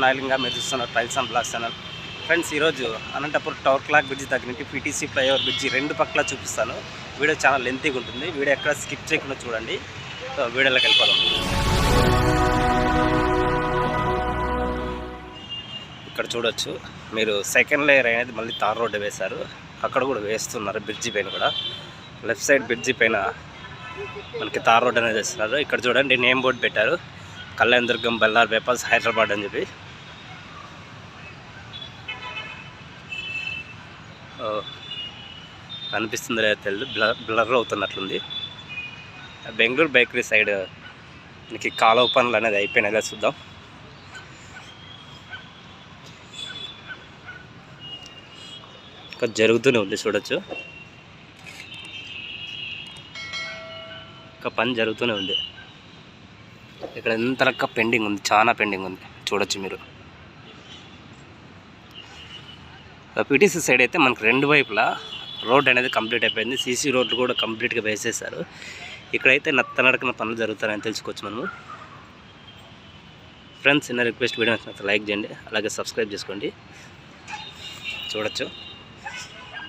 నాగలింగం. మీరు చూస్తున్న tiles and blocks channel. Friends, ఈరోజు అనంతపూర్ టవర్ క్లాక్ బ్రిడ్జ్ దగ్గర నుంచి పీటీసీ ఫ్లైఓవర్ బ్రిడ్జి రెండు పక్కల చూపిస్తాను. వీడియో చాలా లెంతీగా ఉంటుంది. వీడియో ఎక్కడ స్కిప్ చేయకుండా చూడండి. సో వీడియోలోకి వెళ్ళిపోదాం. ఇక్కడ చూడొచ్చు మీరు, సెకండ్ లేయర్ అనేది మళ్ళీ తార్ రోడ్డు వేశారు. అక్కడ కూడా వేస్తున్నారు బ్రిడ్జి పైన కూడా. లెఫ్ట్ సైడ్ బ్రిడ్జి పైన మనకి తార్ రోడ్ అనేది వేస్తున్నారు. ఇక్కడ చూడండి నేమ్ బోర్డు పెట్టారు, కళ్యాణదుర్గం బెల్లార్ వేపాల్స్ హైదరాబాద్ అని చెప్పి. కనిపిస్తుంది లేదా తెలియదు, బ్లర్ అవుతున్నట్లుంది. బెంగళూరు బేకరీ సైడ్ మనకి కాలువ పనులు అనేది అయిపోయినాయి. చూద్దాం. ఇంకా జరుగుతూనే ఉంది, చూడొచ్చు. ఇంకా పని జరుగుతూనే ఉంది. ఇక్కడ ఎంత లెక్క పెండింగ్ ఉంది, చాలా పెండింగ్ ఉంది, చూడొచ్చు మీరు. పీటీసీ సైడ్ అయితే మనకు రెండు వైపులా రోడ్ అనేది కంప్లీట్ అయిపోయింది. సీసీ రోడ్లు కూడా కంప్లీట్గా వేసేసారు. ఇక్కడైతే నత్తనడకన పనులు జరుగుతాయని తెలుసుకోవచ్చు మనము. ఫ్రెండ్స్, చిన్న రిక్వెస్ట్, వీడియో నచ్చినంత లైక్ చేయండి, అలాగే సబ్స్క్రైబ్ చేసుకోండి. చూడొచ్చు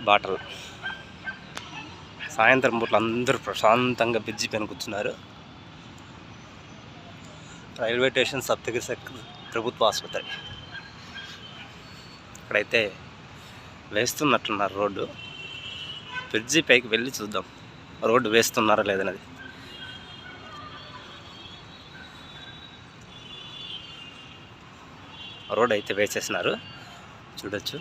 బాటలు. సాయంత్రం పూట్ల అందరూ ప్రశాంతంగా బ్రిడ్జి పైన కూర్చున్నారు. రైల్వే స్టేషన్ సప్తగిరి ప్రభుత్వ ఆసుపత్రి. ఇక్కడైతే వేస్తున్నట్లున్నారు రోడ్డు. బ్రిడ్జి పైకి వెళ్ళి చూద్దాం రోడ్డు వేస్తున్నారా లేదనేది. రోడ్ అయితే వేసేసినారు, చూడొచ్చు.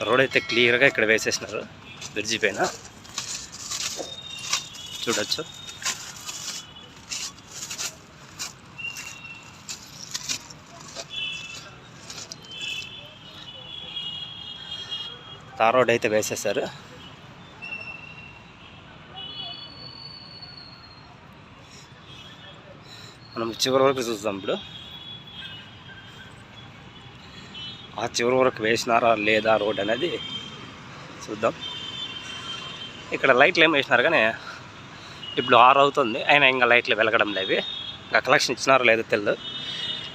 రోడ్ అయితే క్లియర్గా ఇక్కడ వేసేసినారు బ్రిడ్జి పైన, చూడొచ్చు. తార్ రోడ్ అయితే వేసేసారు. మనం చివరి వరకు చూద్దాం. ఇప్పుడు ఆ చివరి వరకు వేసినారా లేదా రోడ్ అనేది చూద్దాం. ఇక్కడ లైట్లు ఏం వేసినారు కానీ ఇప్పుడు 6 అవుతుంది, అయినా ఇంకా లైట్లు వెలగడం లేవి. ఇంకా కలెక్షన్ ఇచ్చినారో లేదో తెలియదు.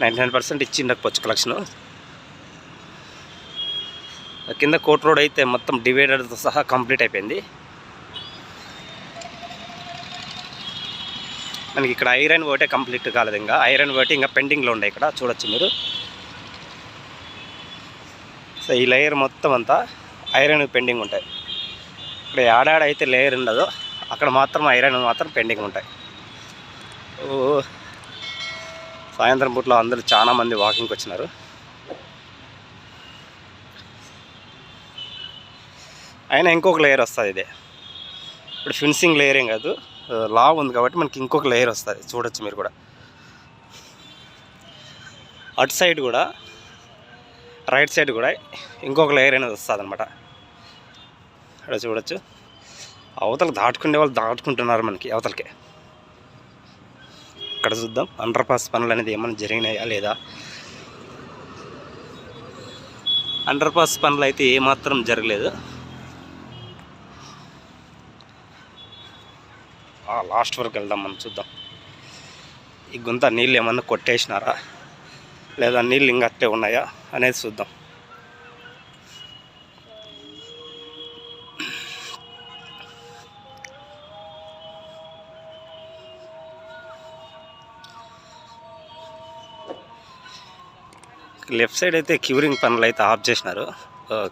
99% ఇచ్చి ఉండకపోవచ్చు కలెక్షను. కింద కోట్ రోడ్ అయితే మొత్తం డివైడర్తో సహా కంప్లీట్ అయిపోయింది. మనకి ఇక్కడ ఐరన్ ఒకటే కంప్లీట్ కాలేదు, ఇంకా ఐరన్ ఒకటి ఇంకా పెండింగ్లో ఉండే. ఇక్కడ చూడొచ్చు మీరు. సో ఈ లేయర్ మొత్తం అంతా ఐరన్ పెండింగ్ ఉంటాయి. ఇక్కడ ఆడాడ అయితే లేయర్ ఉండదు, అక్కడ మాత్రం ఐరన్ మాత్రం పెండింగ్ ఉంటాయి. సాయంత్రం పూట్లో అందరూ చాలామంది వాకింగ్కి వచ్చినారు. అయినా ఇంకొక లేయర్ వస్తుంది. ఇదే ఇప్పుడు ఫినిషింగ్ లేయర్ ఏం కాదు, లావ్ ఉంది కాబట్టి మనకి ఇంకొక లేయర్ వస్తుంది, చూడొచ్చు మీరు కూడా. అటు సైడ్ కూడా, రైట్ సైడ్ కూడా ఇంకొక లేయర్ అనేది వస్తుంది అనమాట. ఇక్కడ చూడొచ్చు. అవతలకు దాటుకునే వాళ్ళు దాటుకుంటున్నారు మనకి అవతలకే. ఇక్కడ చూద్దాం అండర్ పాస్ పనులు అనేది ఏమైనా జరిగినాయా లేదా. అండర్ పాస్ పనులు అయితే ఏమాత్రం జరగలేదు. లాస్ట్ వరకు వెళ్దాం మనం, చూద్దాం. ఈ గుంత నీళ్ళు ఏమన్నా కొట్టేసినారా లేదా నీళ్ళు ఇంకా అట్టే ఉన్నాయా అనేది చూద్దాం. లెఫ్ట్ సైడ్ అయితే క్యూరింగ్ పనులు అయితే ఆఫ్ చేసినారు,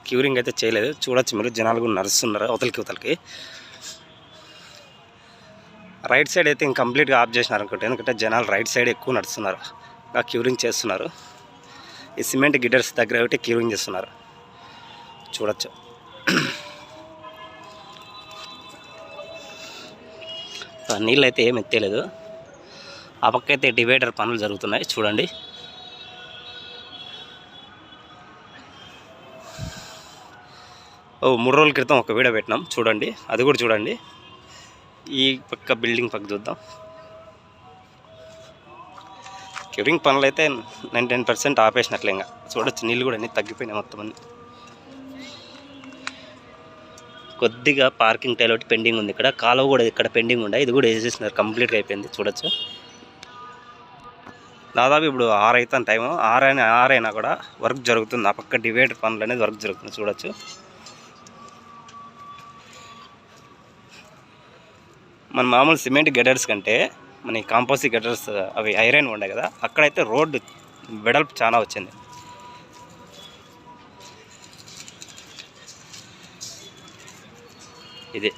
క్యూరింగ్ అయితే చేయలేదు. చూడొచ్చు మీరు, జనాలు కూడా నడుస్తున్నారు అవతలకి. రైట్ సైడ్ అయితే ఇంక కంప్లీట్గా ఆఫ్ చేసినారు అనుకుంటే, ఎందుకంటే జనాలు రైట్ సైడ్ ఎక్కువ నడుస్తున్నారు, ఇంకా క్యూరింగ్ చేస్తున్నారు. ఈ సిమెంట్ గిడ్డర్స్ దగ్గర ఒకటి క్యూరింగ్ చేస్తున్నారు, చూడొచ్చు. నీళ్ళు అయితే ఏం ఎత్తేలేదు. ఆ పక్క అయితే డివైడర్ పనులు జరుగుతున్నాయి, చూడండి. ఓ 3 రోజుల క్రితం ఒక వీడియో పెట్టినాం, చూడండి, అది కూడా చూడండి. ఈ పక్క బిల్డింగ్ పక్క చూద్దాం. క్యూరింగ్ పనులు అయితే 99% ఆపేసినట్లే. ఇంకా చూడొచ్చు నీళ్ళు కూడా అన్నీ తగ్గిపోయినాయి మొత్తం అన్నీ. కొద్దిగా పార్కింగ్ టైల్ ఒకటి పెండింగ్ ఉంది. ఇక్కడ కాలువ కూడా ఇక్కడ పెండింగ్ ఉండే, ఇది కూడా వేసేసినారు, కంప్లీట్గా అయిపోయింది. చూడొచ్చు. దాదాపు ఇప్పుడు 6 అవుతుంది టైము. 6 అయినా కూడా వర్క్ జరుగుతుంది. ఆ పక్క డివైడర్ పనులు అనేది వర్క్ జరుగుతుంది. చూడొచ్చు. మన మామూలు సిమెంట్ గెడర్స్ కంటే మన కాంపోజిట్ గెడర్స్ అవి ఐరన్ ఉండే కదా, అక్కడైతే రోడ్డు వెడల్పు చాలా వచ్చింది. ఇది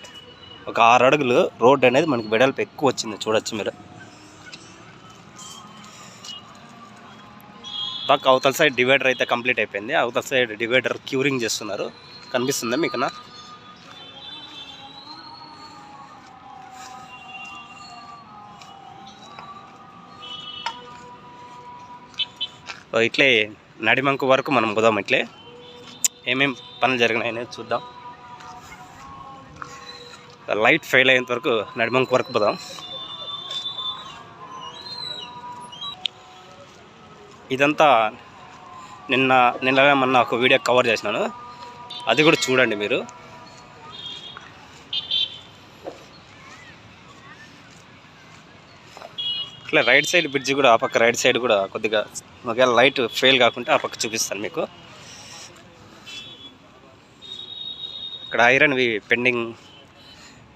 ఒక 6 అడుగులు రోడ్డు అనేది మనకి వెడల్పు ఎక్కువ వచ్చింది. చూడొచ్చు మీరు. పక్క అవతల సైడ్ డివైడర్ అయితే కంప్లీట్ అయిపోయింది. అవతల సైడ్ డివైడర్ క్యూరింగ్ చేస్తున్నారు. కనిపిస్తుందా మీకన్నా? ఇట్లే నడిమంకు వరకు మనం పోదాం. ఇట్లే ఏమేం పనులు జరిగినాయని చూద్దాం. లైట్ ఫెయిల్ అయ్యేంత వరకు నడిమంకు వరకు పోదాం. ఇదంతా నిన్న మొన్న ఒక వీడియో కవర్ చేసినాను, అది కూడా చూడండి మీరు. ఇట్లా రైట్ సైడ్ బ్రిడ్జ్ కూడా, ఆ పక్క రైట్ సైడ్ కూడా కొద్దిగా ఒకవేళ లైట్ ఫెయిల్ కాకుంటే ఆ పక్క చూపిస్తాను మీకు. ఇక్కడ ఐరన్వి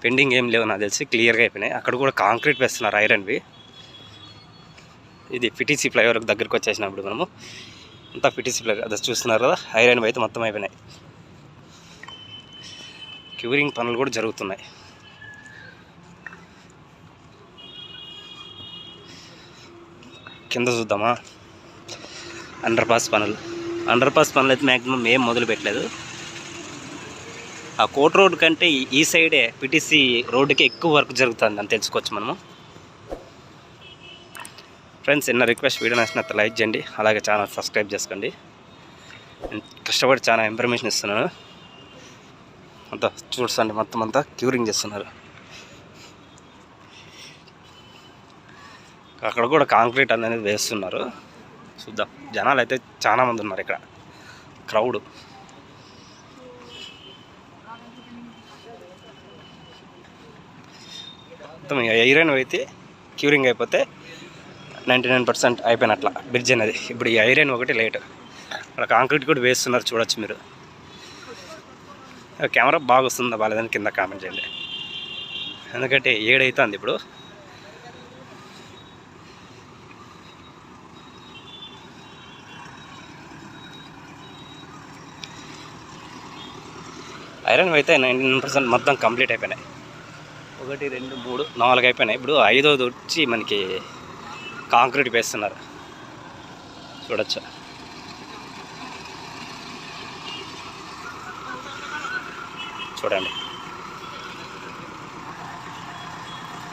పెండింగ్ ఏం లేవు నాకు తెలిసి, క్లియర్గా అయిపోయినాయి. అక్కడ కూడా కాంక్రీట్ వేస్తున్నారు ఐరన్వి. ఇది పిటిసి ఫ్లైఓవర్ దగ్గరికి వచ్చేసినప్పుడు మనము అంతా పిటిసి ఫ్లైఓవర్ అది చూస్తున్నారు కదా, ఐరన్ అయితే మొత్తం అయిపోయినాయి. క్యూరింగ్ పనులు కూడా జరుగుతున్నాయి. కింద చూద్దామా? అండర్ పాస్ పనులు అయితే మ్యాక్సిమం ఏం మొదలు పెట్టలేదు. ఆ కోట్ రోడ్ కంటే ఈ సైడే పిటిసి రోడ్డుకి ఎక్కువ వర్క్ జరుగుతుంది అని తెలుసుకోవచ్చు మనము. ఫ్రెండ్స్, చిన్న రిక్వెస్ట్, వీడియో నచ్చినంత లైక్ చేయండి, అలాగే ఛానల్ సబ్స్క్రైబ్ చేసుకోండి. కష్టపడి చాలా ఇన్ఫర్మేషన్ ఇస్తున్నాను. అంతా చూడండి, మొత్తం అంతా క్యూరింగ్ చేస్తున్నారు. అక్కడ కూడా కాంక్రీట్ అనేది వేస్తున్నారు. చూద్దాం. జనాలు అయితే చాలా మంది ఉన్నారు ఇక్కడ, క్రౌడ్. మొత్తం ఐరన్ అయితే క్యూరింగ్ అయిపోతే 99% అయిపోయినట్ల బ్రిడ్జ్ అనేది. ఇప్పుడు ఈ ఐరన్ ఒకటి లేట్, అక్కడ కాంక్రీట్ కూడా వేస్తున్నారు. చూడొచ్చు మీరు. కెమెరా బాగా వస్తుందా బాగాలేదని కింద కామెంట్ చేయండి. ఎందుకంటే 7 అవుతుంది ఇప్పుడు. ఐరన్ అయితే 99% మొత్తం కంప్లీట్ అయిపోయినాయి. 1 2 3 4 అయిపోయినాయి. ఇప్పుడు 5వది వచ్చి మనకి కాంక్రీట్ వేస్తున్నారు. చూడొచ్చు. చూడండి,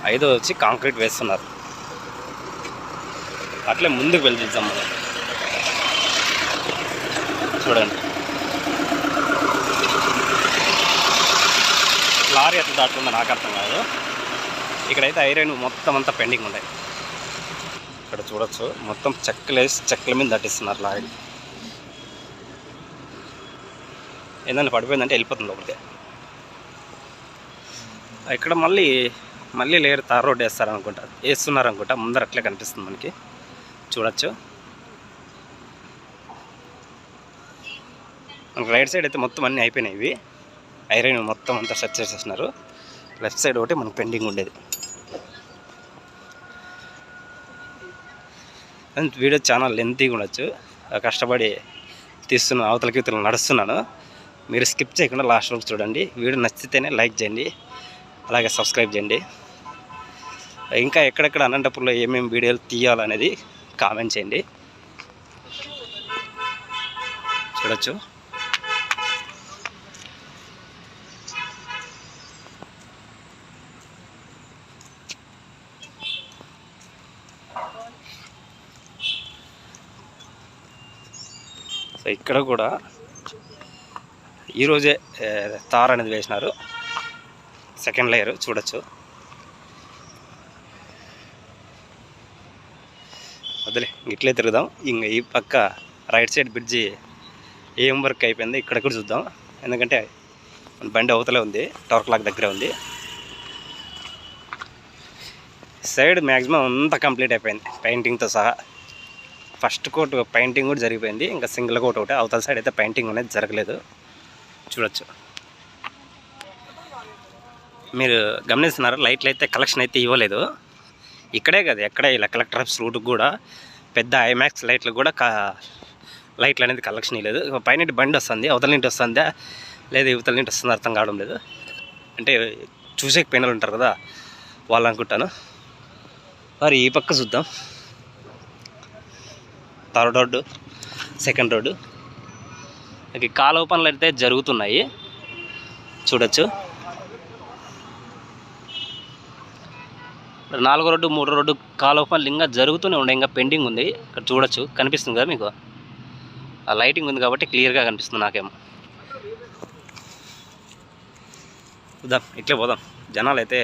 5వది వచ్చి కాంక్రీట్ వేస్తున్నారు. అట్లే ముందుకు వెళ్తాం మనం. చూడండి, లారీ ఎట్లా దాటుతుందో నాకు అర్థం కాదు. ఇక్కడైతే ఐరన్ మొత్తం అంతా పెండింగ్ ఉన్నాయి. ఇక్కడ చూడొచ్చు, మొత్తం చెక్కల మీద దాటిస్తున్నారు లారీ. ఏంటంటే పడిపోయిందంటే వెళ్ళిపోతుంది లోపలికి. ఇక్కడ మళ్ళీ లేరు తార్ రోడ్ వేస్తున్నారనుకుంటా. ముందర అట్లే కనిపిస్తుంది మనకి. చూడొచ్చు. మనకి రైట్ సైడ్ అయితే మొత్తం అన్నీ అయిపోయినాయి. ఇవి ఐరన్ మొత్తం అంతా సెట్ చేసేస్తున్నారు. లెఫ్ట్ సైడ్ ఒకటి మనకు పెండింగ్ ఉండేది. వీడియో చాలా లెంతీగా ఉండొచ్చు, కష్టపడి తీస్తున్న అవతలకి నడుస్తున్నాను. మీరు స్కిప్ చేయకుండా లాస్ట్ వరకు చూడండి. వీడియో నచ్చితేనే లైక్ చేయండి, అలాగే సబ్స్క్రైబ్ చేయండి. ఇంకా ఎక్కడెక్కడ అనంతపూర్లో ఏమేమి వీడియోలు తీయాలనేది కామెంట్ చేయండి. చూడొచ్చు. సో ఇక్కడ కూడా ఈరోజే తార్ అనేది వేసినారు, సెకండ్ లేయర్. చూడొచ్చు. వదిలే ఇట్లే తిరుగుదాం. ఇంక ఈ పక్క రైట్ సైడ్ బ్రిడ్జి ఏం వర్క్ అయిపోయింది ఇక్కడ కూడా చూద్దాం. ఎందుకంటే బండి అవతలే ఉంది, టవర్ క్లాక్ దగ్గరే ఉంది. సైడ్ మ్యాక్సిమం అంతా కంప్లీట్ అయిపోయింది పెయింటింగ్తో సహా. ఫస్ట్ కోట్ పెయింటింగ్ కూడా జరిగిపోయింది, ఇంకా సింగిల్ కోట్ ఒకటి. అవతల సైడ్ అయితే పెయింటింగ్ అనేది జరగలేదు, చూడొచ్చు. మీరు గమనిస్తున్నారు, లైట్లు అయితే కలెక్షన్ అయితే ఇవ్వలేదు. ఇక్కడే కదా, ఎక్కడే ఇలా కలెక్టర్ ఆఫీస్ రూట్కి కూడా పెద్ద ఐమాక్స్ లైట్లు కూడా లైట్లు అనేది కలెక్షన్ ఇవ్వలేదు. పైన బండి వస్తుంది, అవతల నుండి వస్తుందా లేదా ఇవతల నుండి వస్తుంది అర్థం కావడం లేదు. అంటే చూసే పెయినలు ఉంటారు కదా వాళ్ళు అనుకుంటాను. మరి ఈ పక్క చూద్దాం, థర్డ్ రోడ్డు, సెకండ్ రోడ్డు. ఇక కాలువ పనులు అయితే జరుగుతున్నాయి, చూడొచ్చు. 4వ రోడ్డు 3వ రోడ్డు కాలువ పనులు ఇంకా జరుగుతూనే ఉండే, ఇంకా పెండింగ్ ఉంది. ఇక్కడ చూడొచ్చు, కనిపిస్తుంది కదా మీకు, ఆ లైటింగ్ ఉంది కాబట్టి క్లియర్గా కనిపిస్తుంది నాకేమో. చూద్దాం, ఇట్లే పోదాం. జనాలు అయితే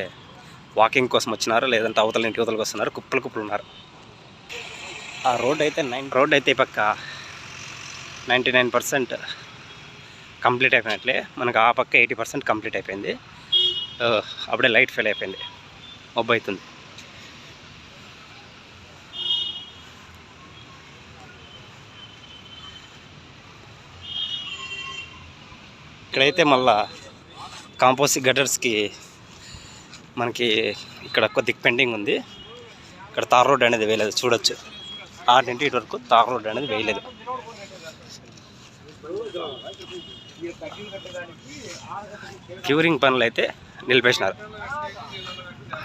వాకింగ్ కోసం వచ్చినారు, లేదంటే అవతల ఇంటి అవతలకి వస్తున్నారు, కుప్పలు ఉన్నారు. ఆ రోడ్ అయితే ఈ పక్క 99% కంప్లీట్ అయిపోయినట్లే. మనకు ఆ పక్క 80% కంప్లీట్ అయిపోయింది. అప్పుడే లైట్ ఫెయిల్ అయిపోయింది, మబ్బు అవుతుంది. ఇక్కడైతే మళ్ళా కాంపోజిట్ గటర్స్కి మనకి ఇక్కడ కొద్దిగా పెండింగ్ ఉంది. ఇక్కడ తార్ రోడ్ అనేది వేయలేదు, చూడొచ్చు. ఆ నుండి ఇటు వరకు తార్ రోడ్ అనేది వేయలేదు. క్యూరింగ్ పనులు అయితే నిలిపేసినారు,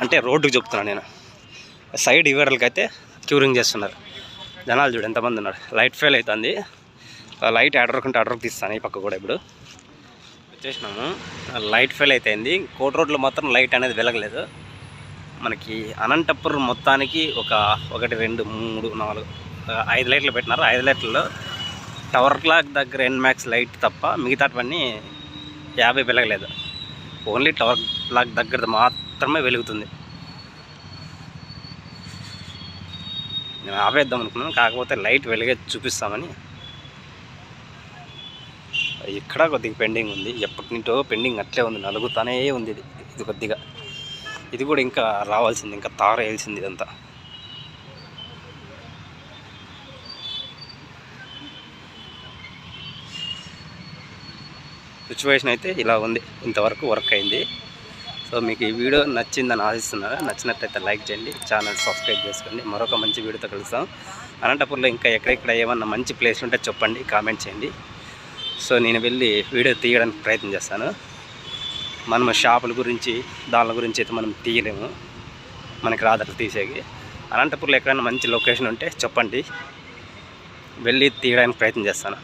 అంటే రోడ్డుకు చెప్తున్నాను నేను. సైడ్ ఇవరలకి అయితే క్యూరింగ్ చేస్తున్నారు. జనాలు చూడు ఎంతమంది ఉన్నారు. లైట్ ఫెయిల్ అవుతుంది, లైట్ ఆర్డర్కుంటే ఆర్డర్కి తీస్తాను. ఈ పక్క కూడా ఇప్పుడు వచ్చేసినాము. లైట్ ఫెయిల్ అయిపోయింది. కోట రోడ్లో మాత్రం లైట్ అనేది వెలగలేదు. మనకి అనంతపూర్ మొత్తానికి 1 2 3 4 5 లైట్లు పెట్టినారు. 5 లైట్లలో టవర్ క్లాక్ దగ్గర ఎన్మాక్స్ లైట్ తప్ప మిగతావన్నీ 50 వెలగలేదు. ఓన్లీ టవర్ క్లాక్ దగ్గర మాత్రమే వెలుగుతుంది. నేను ఆపేద్దాం అనుకున్నాను, కాకపోతే లైట్ వెలిగే చూపిస్తామని. ఇక్కడ కొద్దిగా పెండింగ్ ఉంది, ఎప్పటి నుంటో పెండింగ్ అట్లే ఉంది, నలుగుతానే ఉంది. ఇది కొద్దిగా, ఇది కూడా ఇంకా రావాల్సింది, ఇంకా తార వేయాల్సింది. ఇదంతా సిచ్యువేషన్ అయితే ఇలా ఉంది. ఇంతవరకు వర్క్ అయింది. సో మీకు ఈ వీడియో నచ్చిందని ఆశిస్తున్నారా? నచ్చినట్లయితే లైక్ చేయండి, ఛానల్ సబ్స్క్రైబ్ చేసుకోండి. మరొక మంచి వీడియోతో కలుస్తాం. అనంతపూర్లో ఇంకా ఎక్కడెక్కడ ఏమన్నా మంచి ప్లేస్లు ఉంటే చెప్పండి, కామెంట్ చేయండి. సో నేను వెళ్ళి వీడియో తీయడానికి ప్రయత్నం చేస్తాను. మనం షాపుల గురించి దాని గురించి అయితే మనం తీయలేము, మనకి రాదట్లు తీసేకి. అనంతపూర్లో ఎక్కడైనా మంచి లొకేషన్ ఉంటే చెప్పండి, వెళ్ళి తీయడానికి ప్రయత్నం చేస్తాను.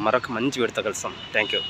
మరొక మంచి వీడియోతో కలుస్తాం. Thank you.